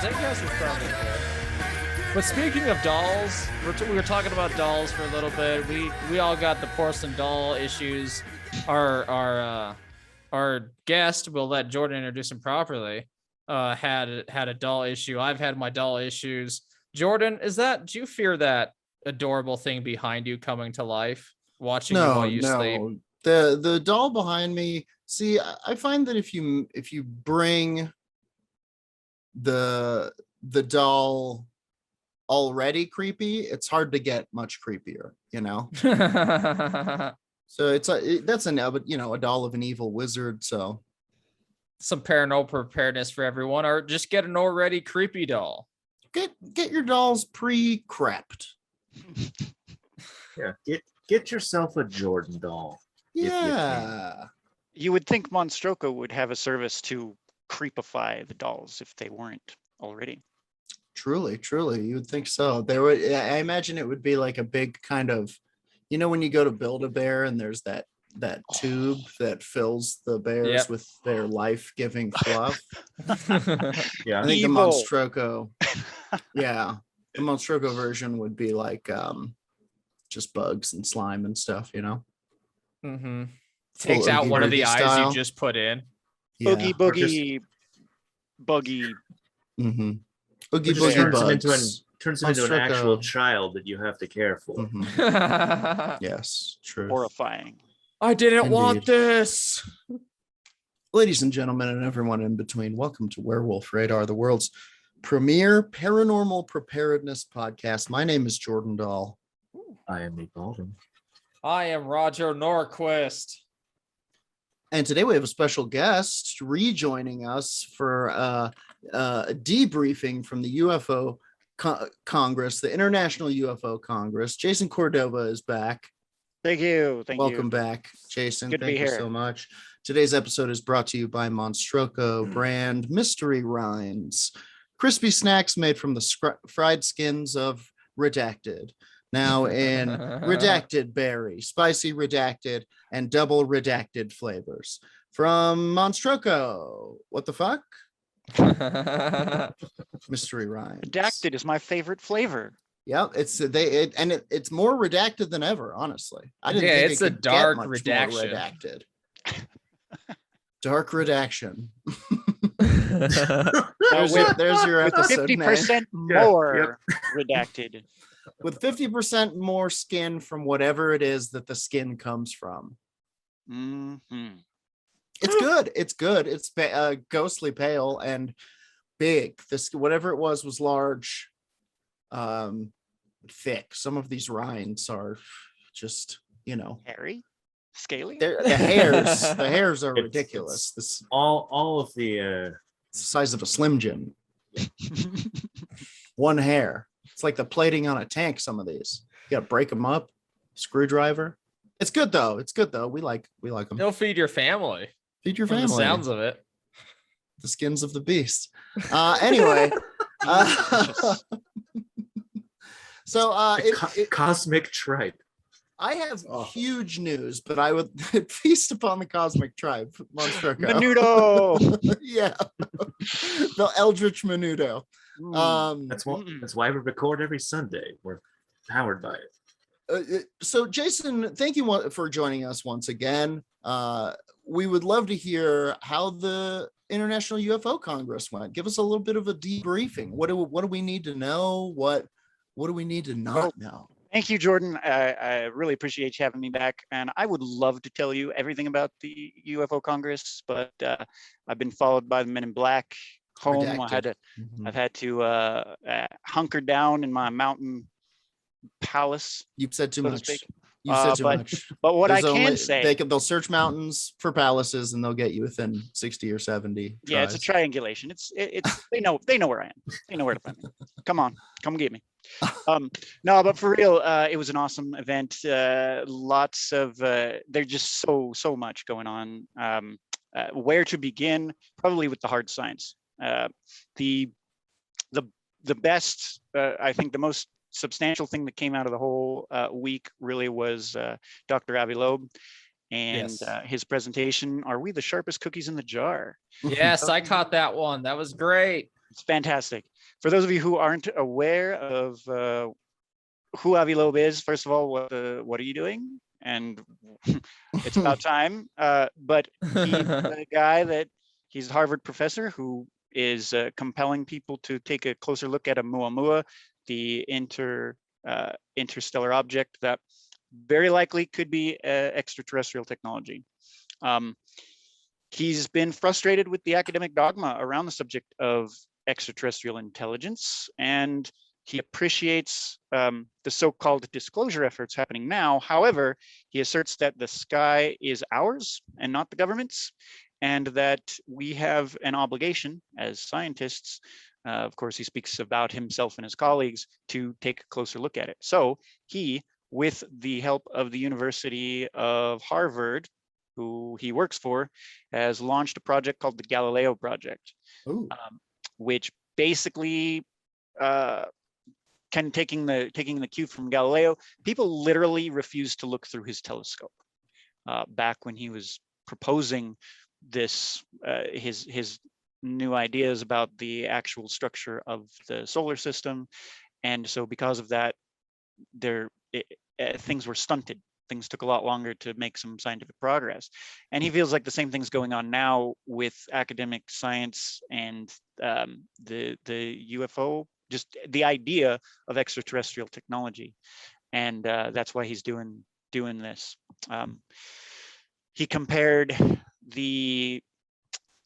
You guys are probably good. But speaking of dolls, we were talking about dolls for a little bit. We all got the porcelain doll issues. Our guest, we'll let Jordan introduce him properly, had a doll issue. I've had my doll issues. Jordan, do you fear that adorable thing behind you coming to life, watching you while you sleep? The doll behind me. See, I find that if you bring the doll already creepy, it's hard to get much creepier, you know. So that's a doll of an evil wizard. So some paranormal preparedness for everyone, or just get an already creepy doll. Get your dolls pre-crept. Yeah, get yourself a Jordan doll. Yeah. You would think Monstroco would have a service to creepify the dolls if they weren't already. Truly, you would think so. I imagine it would be like a big kind of, when you go to Build-A-Bear and there's that tube that fills the bears with their life-giving fluff. Yeah, I think the Monstroco, the Monstroco version would be like just bugs and slime and stuff, Mm-hmm. Takes out one of the eyes you just put in. Boogie buggy. Mm-hmm. Turns him into an actual child that you have to care for. Mm-hmm. Yes, true. Horrifying. I didn't want this. Ladies and gentlemen, and everyone in between, welcome to Werewolf Radar, the world's premier paranormal preparedness podcast. My name is Jordan Dahl. I am Nate Baldwin. I am Roger Norquist. And today we have a special guest rejoining us for a debriefing from the UFO Congress, the International UFO Congress. Jason Cordova is back. Thank you. Welcome back, Jason. Good to be Thank you here. so much. Today's episode is brought to you by Monstroco brand mystery rinds, crispy snacks made from the fried skins of redacted. Now in redacted berry, spicy redacted, and double redacted flavors from Monstroco. What the fuck? Mystery rhymes. Redacted is my favorite flavor. Yeah, it's more redacted than ever. Honestly, I didn't. Yeah, think it's it a could dark get much redaction. more redacted. Dark redaction. There's your episode 50% more redacted. With 50% more skin from whatever it is that the skin comes from. Mm-hmm. It's good. It's ghostly pale and big. This whatever it was large, thick. Some of these rinds are just hairy, scaly. The hairs are ridiculous. This all of the size of a Slim Jim. One hair. It's like the plating on a tank. Some of these you gotta break them up. Screwdriver. It's good though. We like them. They'll feed your family. Feed your From family. the sounds of it. The skins of the beast. Anyway. So cosmic tripe. I have huge news, but I would feast upon the cosmic tribe. Monstroco. Menudo. Yeah. The Eldritch Menudo. That's why we record every Sunday. We're powered by it. So Jason, thank you for joining us once again. We would love to hear how the International UFO Congress went. Give us a little bit of a debriefing. What do we need to know? What do we need to not know? Thank you, Jordan. I really appreciate you having me back. And I would love to tell you everything about the UFO Congress, but I've been followed by the Men in Black home. I've had to hunker down in my mountain palace. You've said too much. You've said too much. But what I can say, they'll search mountains for palaces and they'll get you within 60 or 70 tries. Yeah, it's a triangulation. It's they know where I am. They know where to find me. Come get me. No, but for real, it was an awesome event. Lots of there's just so much going on. Where to begin? Probably with the hard science. The best, I think the most substantial thing that came out of the whole week really was Dr. Avi Loeb and his presentation. Are we the sharpest cookies in the jar? Yes, I caught that one. That was great. It's fantastic. For those of you who aren't aware of who Avi Loeb is, first of all, what are you doing? And it's about time. But he's a guy he's a Harvard professor who is compelling people to take a closer look at Oumuamua, the interstellar object that very likely could be extraterrestrial technology. He's been frustrated with the academic dogma around the subject of extraterrestrial intelligence, and he appreciates the so-called disclosure efforts happening now. However, he asserts that the sky is ours and not the government's, and that we have an obligation as scientists, of course, he speaks about himself and his colleagues, to take a closer look at it. So he, with the help of the University of Harvard, who he works for, has launched a project called the Galileo Project, which basically taking the cue from Galileo, people literally refused to look through his telescope back when he was proposing this his new ideas about the actual structure of the solar system. And so because of that, things were stunted. Things took a lot longer to make some scientific progress. And he feels like the same thing's going on now with academic science and the UFO, just the idea of extraterrestrial technology. And that's why he's doing this. He compared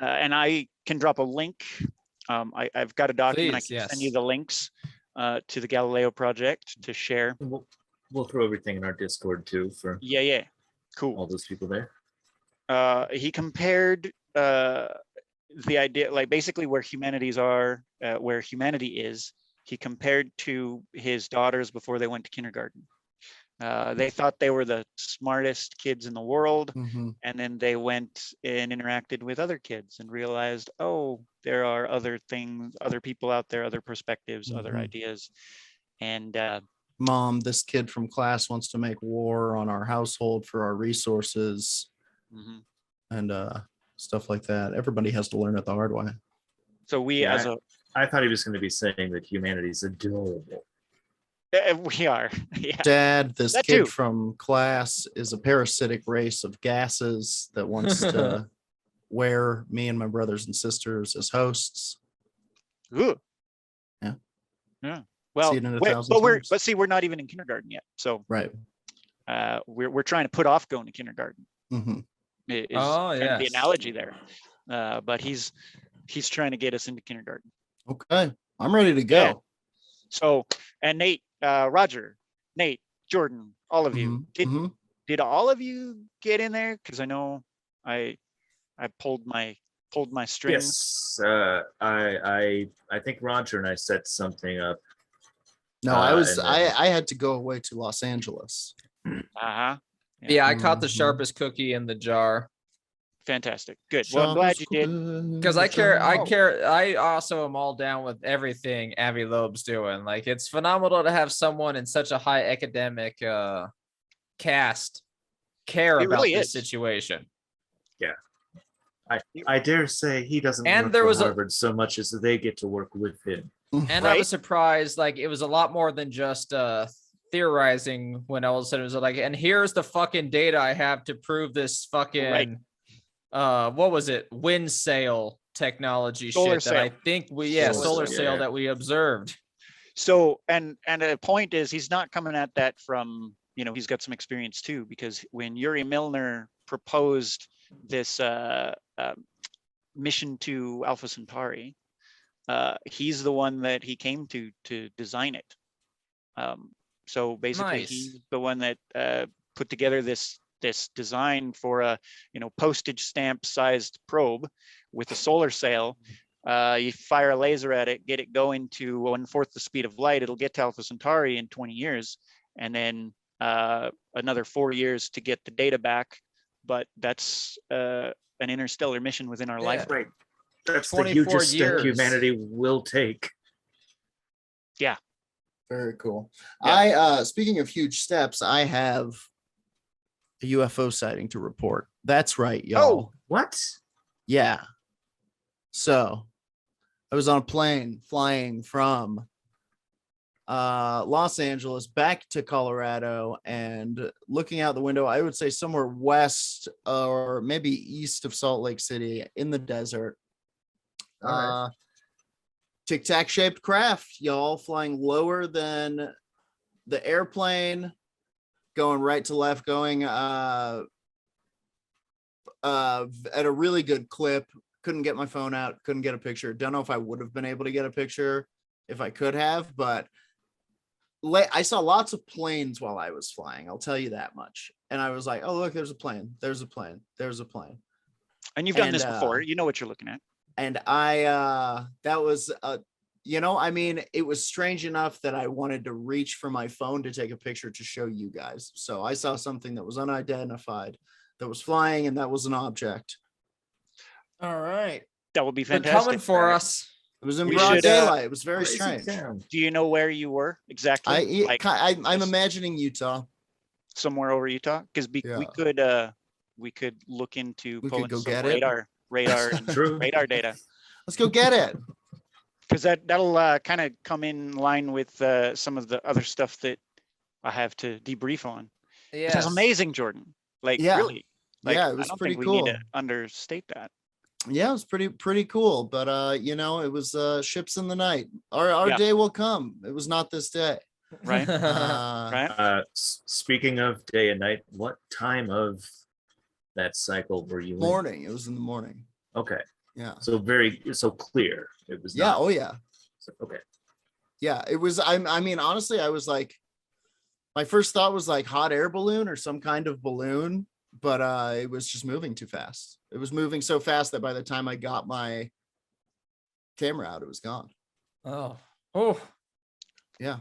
and I can drop a link. I've got a document. Please, I can send you the links to the Galileo project to share. We'll throw everything in our Discord too for Cool. all those people there. He compared the idea, like basically where humanities are, where humanity is, he compared to his daughters before they went to kindergarten. They thought they were the smartest kids in the world, and then they went and interacted with other kids and realized, oh, there are other things, other people out there, other perspectives, other ideas. And Mom, this kid from class wants to make war on our household for our resources, and stuff like that. Everybody has to learn it the hard way. So I thought he was going to be saying that humanity is adorable. We are. Yeah. Dad, this That kid too. from class is a parasitic race of gases that wants to wear me and my brothers and sisters as hosts. Ooh. Yeah. Yeah. Well, See it in 1,000 times. but see, we're not even in kindergarten yet. So Right. We're trying to put off going to kindergarten. Is kind of the analogy there. But he's trying to get us into kindergarten. Okay. I'm ready to go. Yeah. So, and Nate, Roger, Nate, Jordan, all of you, did all of you get in there? Because I know I pulled my strings. Yes, I think Roger and I set something up. No, I had to go away to Los Angeles. Yeah, I caught the sharpest cookie in the jar. Fantastic. Good. Well, I'm glad you did. Because I also am all down with everything Avi Loeb's doing. Like, it's phenomenal to have someone in such a high academic cast care about this situation. Yeah. I dare say he doesn't And work there for was Harvard so much as they get to work with him. And I was surprised, like, it was a lot more than just theorizing when all of a sudden it was like, and here's the fucking data I have to prove this fucking what was it, wind sail technology Solar shit sail. that I think solar sail that we observed. So and the point is, he's not coming at that from, he's got some experience too, because when Yuri Milner proposed this mission to Alpha Centauri, he's the one that he came to design it. So basically, he's the one that put together this design for a postage stamp sized probe with a solar sail. You fire a laser at it, get it going to 1/4 the speed of light. It'll get to Alpha Centauri in 20 years, and then another 4 years to get the data back. But that's an interstellar mission within our life. Right. That's the hugest step humanity will take. Yeah. Very cool. Yeah. Speaking of huge steps, I have a UFO sighting to report. That's right, y'all. Oh, what? Yeah. So I was on a plane flying from Los Angeles back to Colorado, and looking out the window, I would say somewhere west or maybe east of Salt Lake City in the desert. All right. Tic-tac shaped craft, y'all, flying lower than the airplane, going right to left, going at a really good clip. Couldn't get my phone out, couldn't get a picture. Don't know if I would have been able to get a picture if I could have, but I saw lots of planes while I was flying, I'll tell you that much. And I was like, oh, look, there's a plane, there's a plane, there's a plane. And you've done this before, you know what you're looking at. And that was I mean, it was strange enough that I wanted to reach for my phone to take a picture to show you guys. So I saw something that was unidentified that was flying, and that was an object. All right. That would be They're fantastic. coming for us. It was in We broad should, daylight. It was very Crazy strange. town. Do you know where you were exactly? I'm imagining Utah. Somewhere over Utah, because Yeah. we could look into We pulling could go some get it. radar and True. radar data, Let's go get it. because that'll kind of come in line with some of the other stuff that I have to debrief on. Yeah. Which is amazing, Jordan. Like Yeah. really. Like, Yeah, it was I don't pretty think we need cool. to understate that. Yeah, it was pretty cool. But it was ships in the night. Our Yeah. day will come. It was not this day. Right. Uh, Right. Speaking of day and night, what time of that cycle were you in? Morning. It was in the morning. Okay, Yeah. so so clear. It was. Yeah. Not, Oh yeah. okay. Yeah. It was. I mean, honestly, I was like, my first thought was like hot air balloon or some kind of balloon, but it was just moving too fast. It was moving so fast that by the time I got my camera out, it was gone. Oh. Yeah.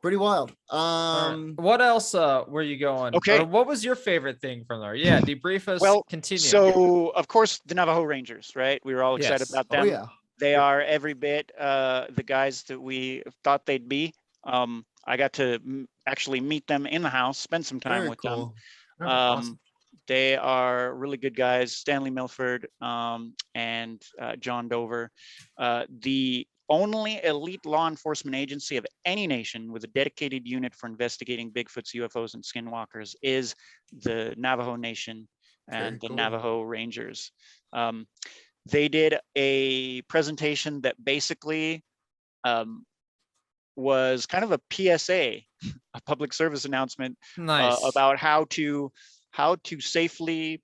Pretty wild. All right. What else were you going? Okay. Or what was your favorite thing from there? Yeah, debrief us. Well, continue. So of course the Navajo Rangers, right? We were all excited Yes. about Oh them. yeah. They are every bit the guys that we thought they'd be. I got to actually meet them in the house, spend some time Very with them. cool. Oh, awesome. They are really good guys, Stanley Milford and John Dover. The only elite law enforcement agency of any nation with a dedicated unit for investigating Bigfoots, UFOs, and skinwalkers is the Navajo Nation and Very the cool. Navajo Rangers. They did a presentation that basically was kind of a PSA, a public service announcement Nice. about how to safely,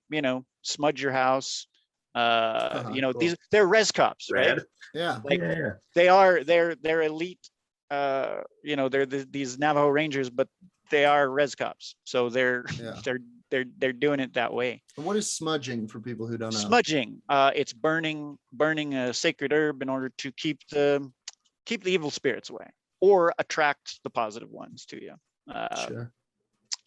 smudge your house. Cool. They're res cops, right? Rad. Yeah. Like, Yeah. they're elite. They're these Navajo Rangers, but they are res cops, so they're Yeah. they're doing it that way. And what is smudging for people who don't know? Smudging, it's burning a sacred herb in order to keep the evil spirits away or attract the positive ones to you. Sure.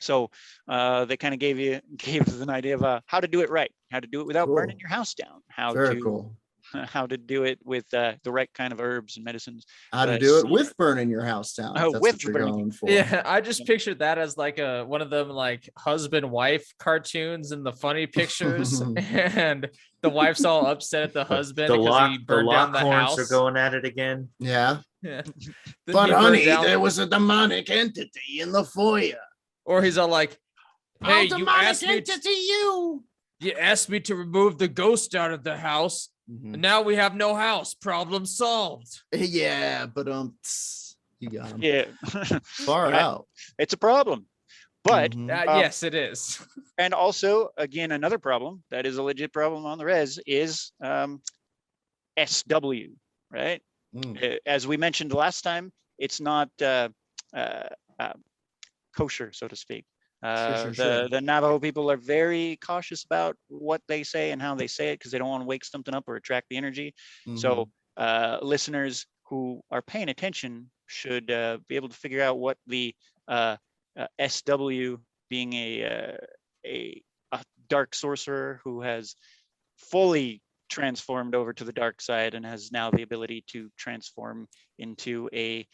So they kind of gave us an idea of how to do it right, how to do it without Cool. burning your house down, Very cool. how to do it with the right kind of herbs and medicines. How to But do it see- with burning your house down. Oh, if that's with what you're burning. going for. Yeah, I just pictured that as like one of them like husband-wife cartoons in the funny pictures, and the wife's all upset at the husband The because he burned down the Lockhorns house. are going at it again. Yeah. Yeah. Then But he burned honey, down- there was a demonic entity in the foyer. or he's all like, "Hey, you asked me, you. you asked me to remove the ghost out of the house, and now we have no house. Problem solved." Yeah, but you got him. Yeah, Far Right. out. it's a problem. But Mhm. Yes, it is. and also, again, another problem that is a legit problem on the res is SW, right? Mm. As we mentioned last time, it's not kosher, so to speak. Sure. The Navajo people are very cautious about what they say and how they say it because they don't want to wake something up or attract the energy. So listeners who are paying attention should be able to figure out what the SW, being a dark sorcerer who has fully transformed over to the dark side and has now the ability to transform into a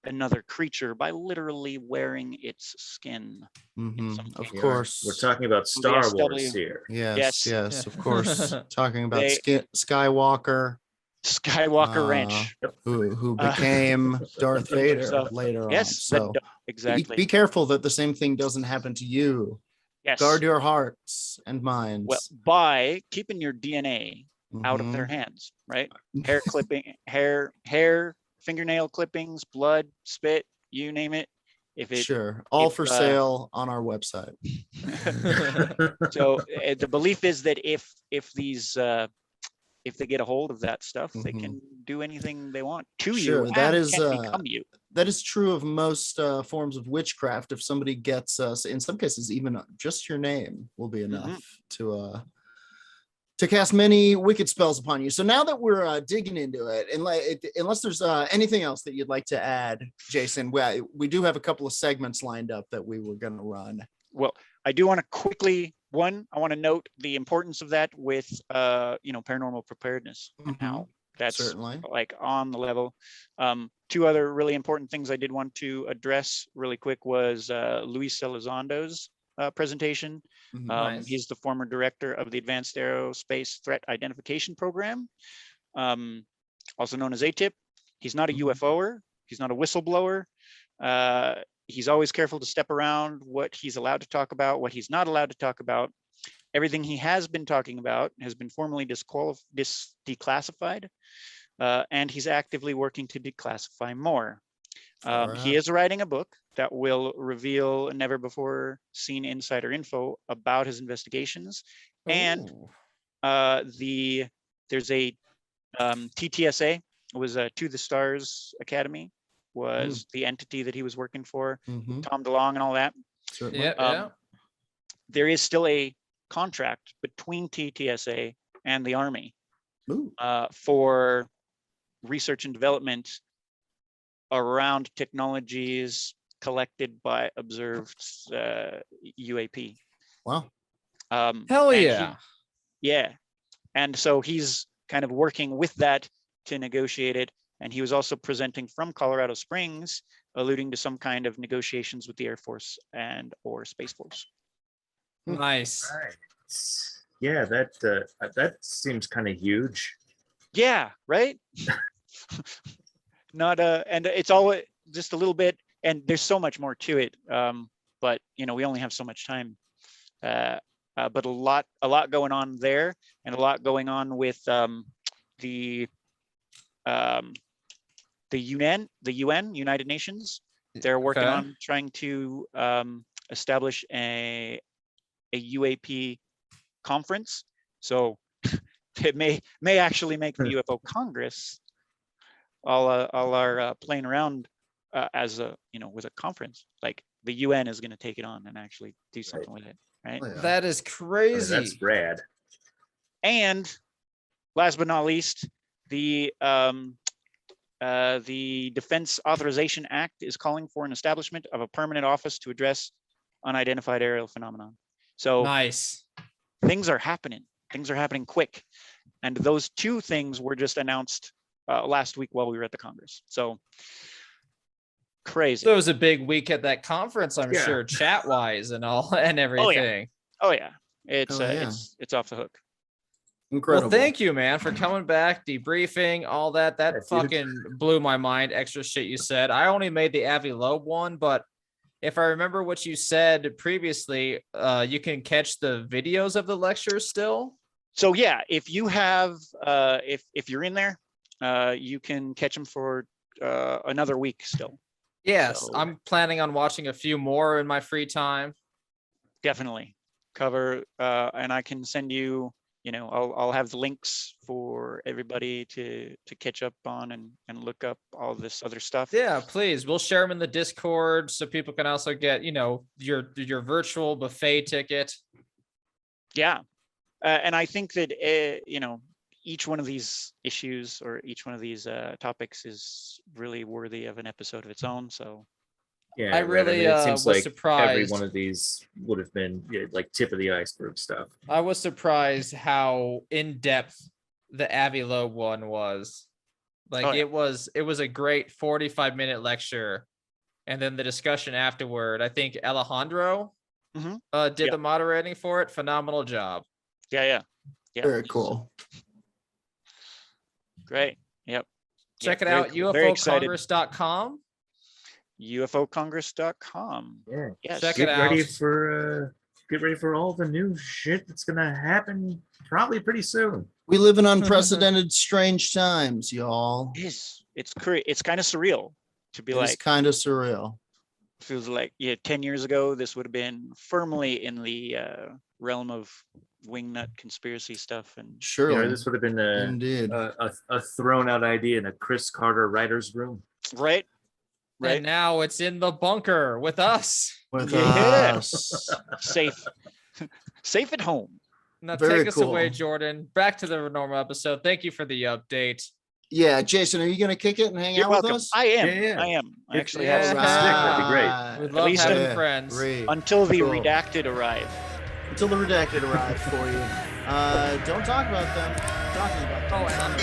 another creature by literally wearing its skin. some Of cases. course. We're talking about So Star the Wars SW here. Yes, Yes. yes, of course. Talking about They- Skywalker, Skywalker Uh, Ranch. who Uh, became Darth Vader so- later on. Yes, So exactly. be careful that the same thing doesn't happen to you. Yes. Guard your hearts and minds. Well, by keeping your DNA out of their Mhm. hands, right? Hair clipping, hair, fingernail clippings, blood, spit, you name it. If it Sure. All if, for sale on our website. so the belief is that if these if they get a hold of that stuff, they Mhm. can do anything they want to Sure, you that and is, can become you. That is true of most forms of witchcraft. If somebody gets us, in some cases, even just your name will be enough to cast many wicked spells upon you. So now that we're digging into it, and unless there's anything else that you'd like to add, Jason, we do have a couple of segments lined up that we were going to run. Well, I do want to quickly, I want to note the importance of that with paranormal preparedness and how that's Certainly. like on the level. Two other really important things I did want to address really quick was Luis Elizondo's presentation. Nice. He's the former director of the Advanced Aerospace Threat Identification Program, also known as ATIP. He's not a UFOer. He's not a whistleblower. He's always careful to step around what he's allowed to talk about, what he's not allowed to talk about. Everything he has been talking about has been formally declassified, and he's actively working to declassify more. He is writing a book that will reveal never before seen insider info about his investigations. And there's a TTSA, it was To the Stars Academy, was the entity that he was working for, Tom DeLong and all that. Certainly. Yeah. There is still a contract between TTSA and the Army for research and development around technologies collected by observed UAP. Wow. Hell and yeah. Yeah. And so he's kind of working with that to negotiate it. And he was also presenting from Colorado Springs, alluding to some kind of negotiations with the Air Force and or Space Force. Nice. Right. Yeah, that seems kind of huge. Yeah, right. And it's all just a little bit, and there's so much more to it. But we only have so much time. But a lot going on there, and a lot going on with the UN, United Nations. They're working on trying to establish a UAP conference. So it may actually make the UFO Congress all our playing around as with a conference. Like the UN is going to take it on and actually do something with it, right? Oh, yeah. That is crazy. That's rad. And last but not least, the Defense Authorization Act is calling for an establishment of a permanent office to address unidentified aerial phenomenon. So Nice. things are happening. Things are happening quick. And those two things were just announced last week while we were at the Congress. So crazy. So it was a big week at that conference, I'm sure, chat wise and all and everything. Oh yeah. It's off the hook. Incredible. Well, thank you, man, for coming back, debriefing, all that. That fucking blew my mind. Extra shit you said. I only made the Avi Loeb one, but if I remember what you said previously, you can catch the videos of the lectures still. So yeah, if you have, if you're in there, you can catch them for another week still. Yes, So, I'm planning on watching a few more in my free time. definitely cover, and I can send you. I'll have the links for everybody to catch up on and look up all this other stuff. Yeah, please. We'll share them in the Discord so people can also get, your virtual buffet ticket. Yeah. And I think that, each one of these issues or each one of these topics is really worthy of an episode of its own. So Yeah, I really it seems was like surprised. every one of these would have been like tip of the iceberg stuff. I was surprised how in depth the Avi Loeb one was. Like Oh, yeah. it was a great 45-minute lecture. And then the discussion afterward, I think Alejandro Mhm. did Yeah. the moderating for it. Phenomenal job. Yeah. Very cool. Great. Yep. Check it very out, cool. Very excited. ufocongress.com. UFOcongress.com. Yeah. Yes. Check Get it ready out. for all the new shit that's gonna happen probably pretty soon. We live in unprecedented, strange times, y'all. It is. It's kind of surreal to be It's like, kind of surreal. feels like 10 years ago, this would have been firmly in the realm of wingnut conspiracy stuff. And Surely. This would have been Indeed. a thrown out idea in a Chris Carter writer's room. right. And now it's in the bunker with us. With Yeah. us. Safe at home. Now Very take us away, cool. Jordan. Back to the normal episode. Thank you for the update. Yeah, Jason, are you going to kick it and hang You're out welcome. with us? I am. Yeah. I am. I If- actually yeah. have Stick, that'd be great. Right. We love least having Yeah, friends. great. until the Cool. redacted arrive. Until the redacted arrive for you. Don't talk about them. Talking about them. Oh, and I'm gonna